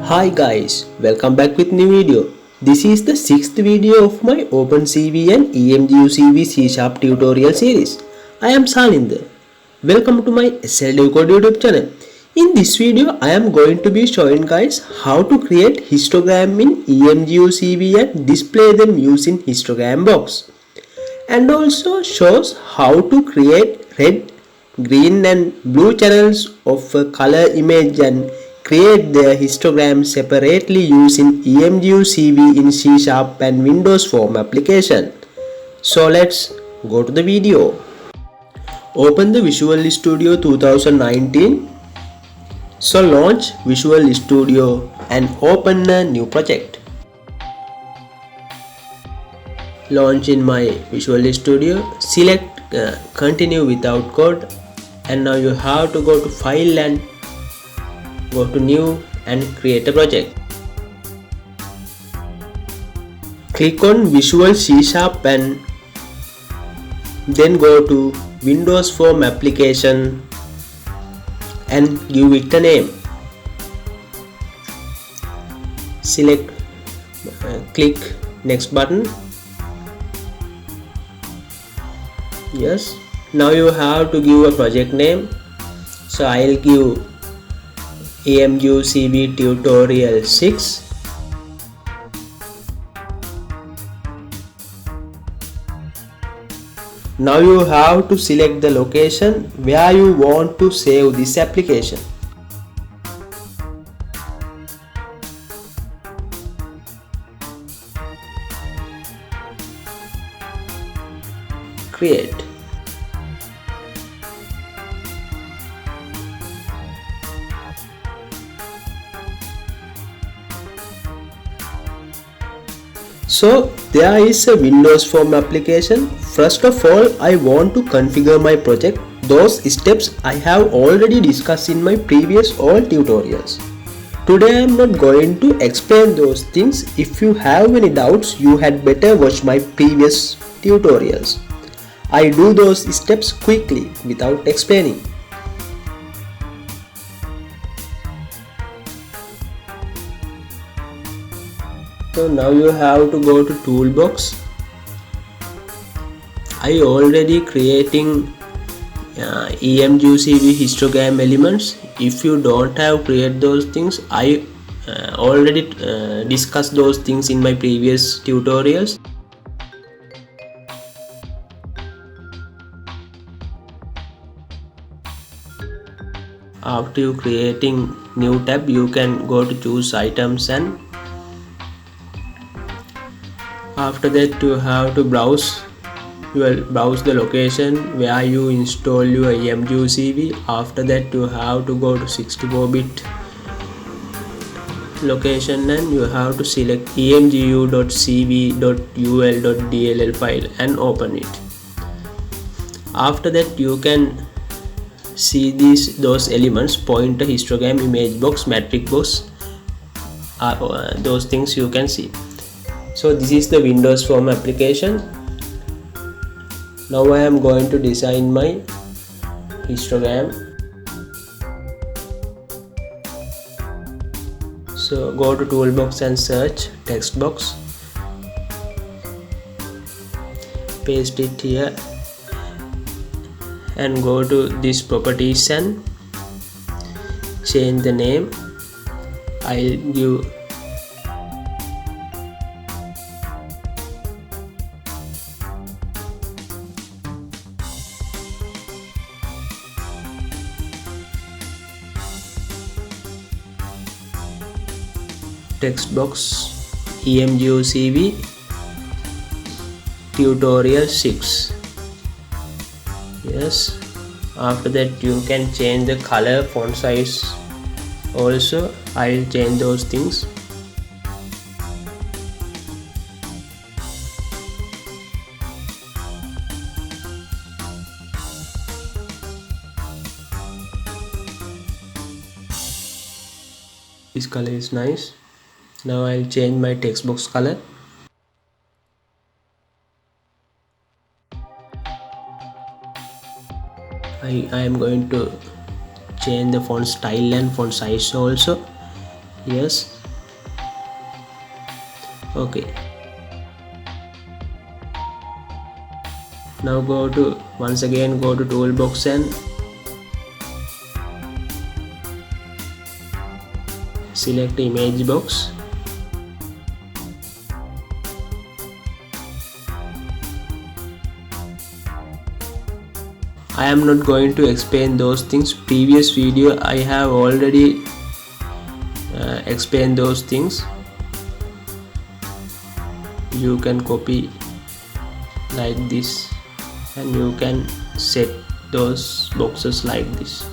Hi guys, welcome back with new video. This is the 6th video of my OpenCv and EmguCv C# tutorial series. I am Salinder. Welcome to my SL DevCode YouTube channel. In this video, I am going to be showing guys how to create histogram in EmguCv and display them using HistogramBox. And also shows how to create red, green and blue channels of a color image and create the histogram separately using EmguCv in C# and Windows Form application. So let's go to the video. Open the Visual Studio 2019. So launch Visual Studio and open a new project. Launch in my Visual Studio, select continue without code, and now you have to go to file and go to new and create a project. Click on Visual C# and then go to Windows Form application and give it a name. Select click next button. Yes, now you have to give a project name. So I'll give EmguCv tutorial 6. Now you have to select the location where you want to save this application. Create. So there is a Windows Form application. First of all, I want to configure my project. Those steps I have already discussed in my previous all tutorials. Today I am not going to explain those things. If you have any doubts, you had better watch my previous tutorials. I do those steps quickly without explaining. So now you have to go to Toolbox. I already creating EmguCv histogram elements. If you don't have create those things, I already discussed those things in my previous tutorials. After you creating new tab, you can go to choose items, and after that you have to browse the location where you install your EmguCv. After that you have to go to 64-bit location and you have to select emgu.cv.ul.dll file and open it. After that you can see those elements: pointer, histogram, image box, matrix box, those things you can see. So this is the Windows Form application. Now I am going to design my histogram. So go to Toolbox and search text box. Paste it here and go to this properties and change the name. I'll give text box EmguCv tutorial 6. Yes, after that you can change the color, font size also. I'll change those things. This color is nice. Now I'll change my text box color. I am going to change the font style and font size also. Yes, Okay. Now once again go to toolbox and select image box. I am not going to explain those things. Previous video I have already explained those things. You can copy like this and you can set those boxes like this.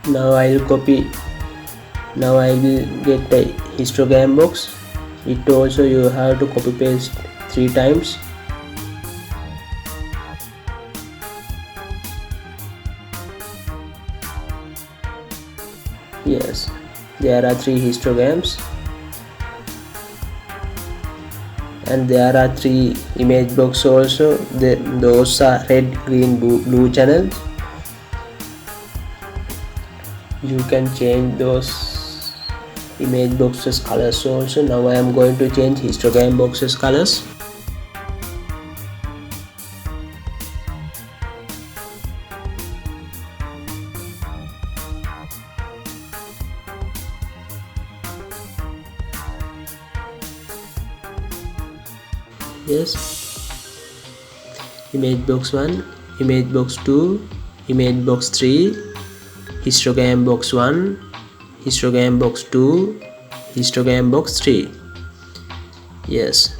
Now I will get a histogram box. It also you have to copy paste 3 times. Yes, there are 3 histograms and there are 3 image box also. Those are red, green, blue channels. You can change those image boxes colors also. Now I am going to change histogram boxes colors. Yes, image box 1, image box 2, image box 3, histogram box 1, histogram box 2, histogram box 3. Yes,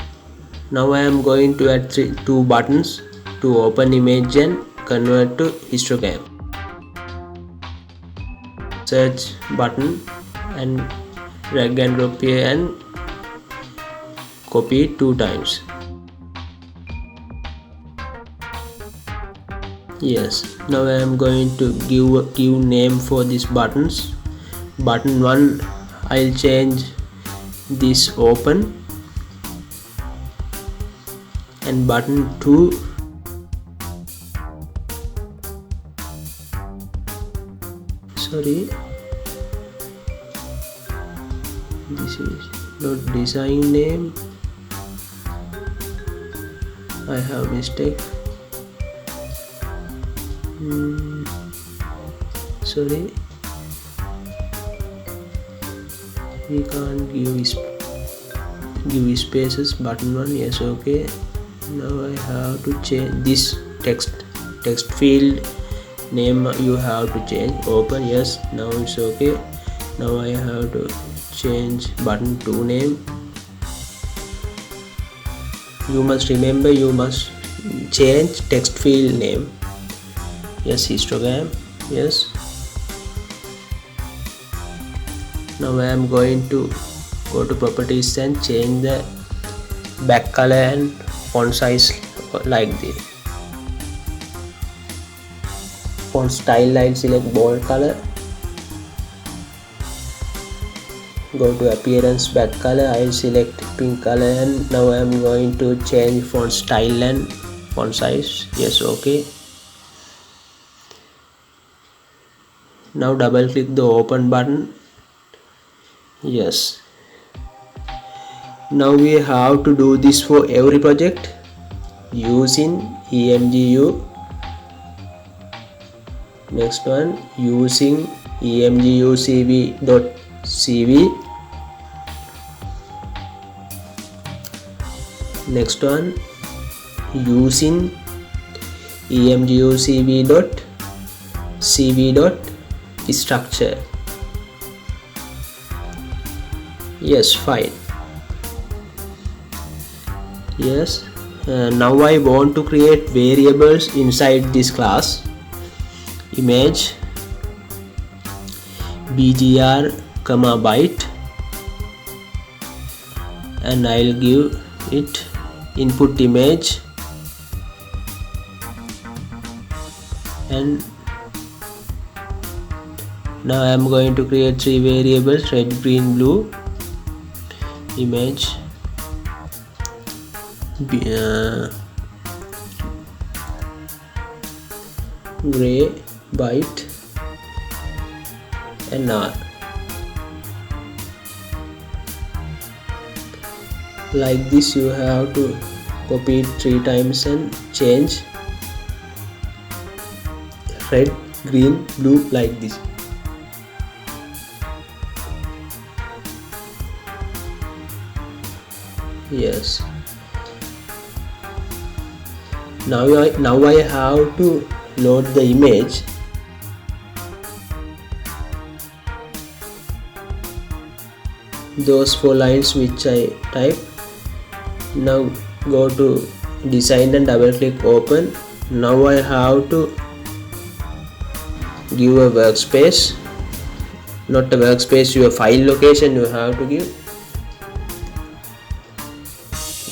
now I am going to add 2 buttons to open image and convert to histogram. Search button and drag and drop here and copy it 2 times. Yes, now I am going to give name for these buttons. Button 1, I'll change this open, and button 2 sorry, this is not design name, I have mistake. Sorry, we can't give spaces. Button 1, yes, okay. Now I have to change this text field name. You have to change open. Yes, now it's okay. Now I have to change button 2 name. You must remember, you must change text field name. Yes, histogram. Yes. Now I am going to go to properties and change the back color and font size like this. Font style, I'll select bold color. Go to appearance, back color, I'll select pink color, and now I am going to change font style and font size. Yes, okay. Now double click the open button. Yes. Now we have to do this for every project using EmguCv. Next one, using EmguCv.cv. Next one, using EmguCv.cv.structure. Yes, fine. Yes, now I want to create variables inside this class. Image bgr byte, and I'll give it input image and Now I am going to create three variables: red, green, blue. Image gray, white, and R. Like this, you have to copy it 3 times and change red, green, blue like this. Yes. Now I have to load the image. Those 4 lines which I type. Now go to design and double click open. Now I have to give a workspace, not a workspace, your file location you have to give.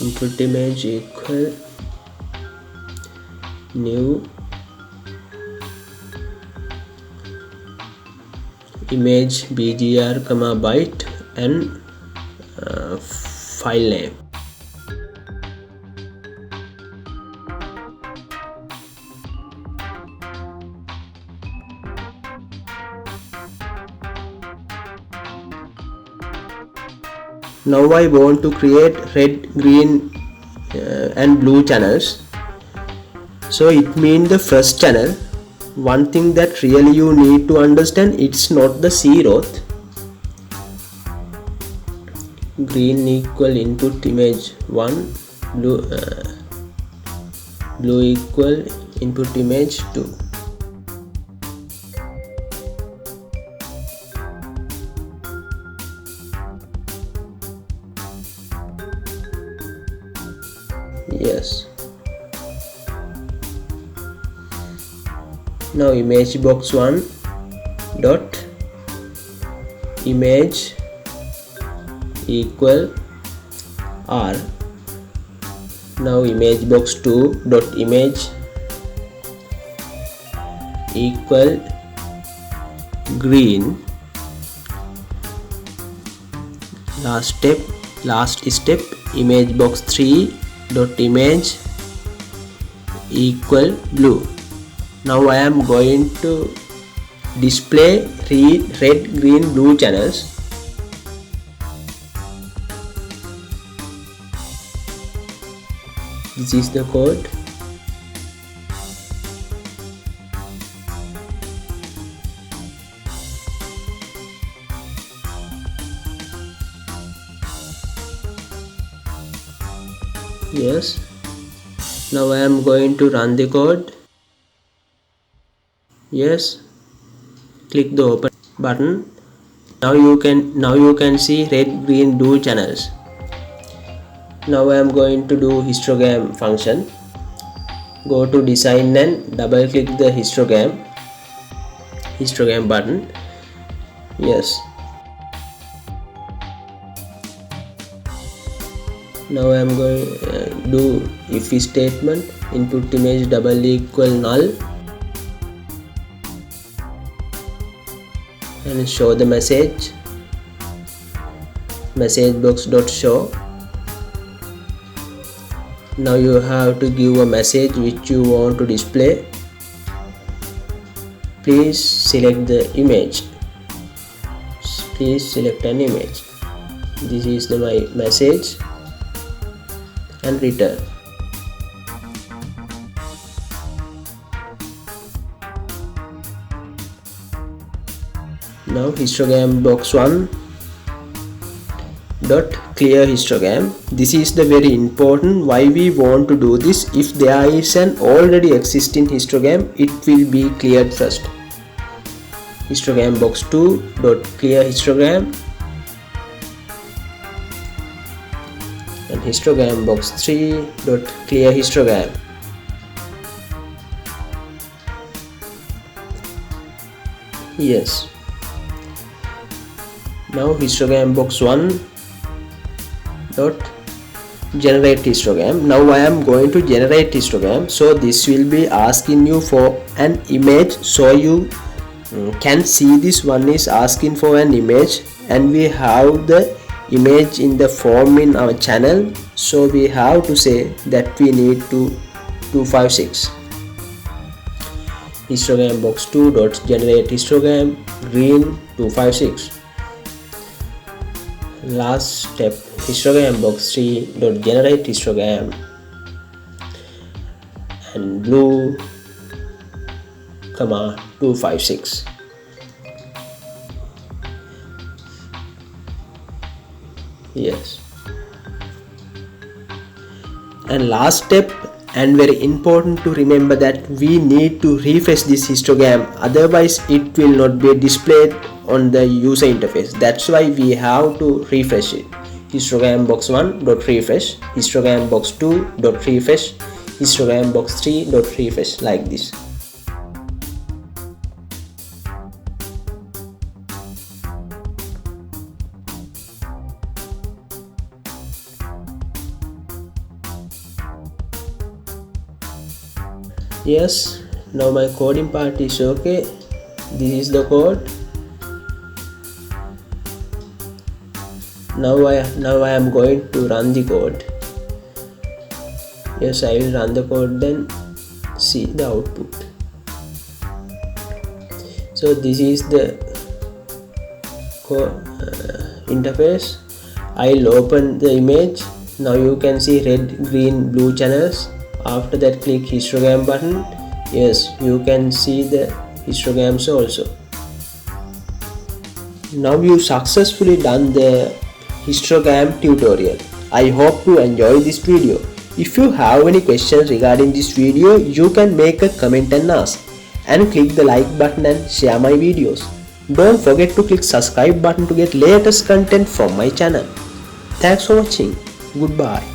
Input image equal new image bgr byte and file name. Now I want to create red, green and blue channels. So it means the first channel. One thing that really you need to understand, it's not the zeroth. Green equal input image 1, blue equal input image 2. Yes. Now image box 1 dot image equal R. Now image box 2 dot image equal green. Last step, image box 3 dot image equal blue. Now I am going to display red, green, blue channels. This is the code. Yes. Now I am going to run the code. Yes. Click the open button. Now you can see red, green, blue channels. Now I am going to do histogram function. Go to design and double click the histogram button. Yes. Now I am going to do if statement, input image double equal null, and show the message box dot show. Now you have to give a message which you want to display. Please select the image. Please select an image. This is my message and return. Now histogram box 1 dot clear histogram. This is the very important why we want to do this. If there is an already existing histogram, it will be cleared first. Histogram box 2 dot clear histogram and histogram box 3 dot clear histogram. Yes. Now histogram box 1 dot generate histogram. Now I am going to generate histogram. So this will be asking you for an image. So you can see this one is asking for an image, and we have the image in the form in our channel, so we have to say that we need to 256 HistogramBox 2 dot generate histogram green 256. Last step, HistogramBox 3 dot generate histogram and blue 256. Yes. And last step, and very important to remember, that we need to refresh this histogram, otherwise it will not be displayed on the user interface. That's why we have to refresh it. HistogramBox 1 dot refresh, HistogramBox 2 dot refresh, HistogramBox 3 dot refresh, like this. Yes, now my coding part is okay. This is the code. Now I am going to run the code. Yes, I will run the code, then see the output. So this is the interface. I'll open the image. Now you can see red, green, blue channels. After that, click histogram button. Yes, you can see the histograms also. Now you successfully done the histogram tutorial. I hope you enjoy this video. If you have any questions regarding this video, you can make a comment and ask, and click the like button and share my videos. Don't forget to click subscribe button to get latest content from my channel. Thanks for watching. Goodbye.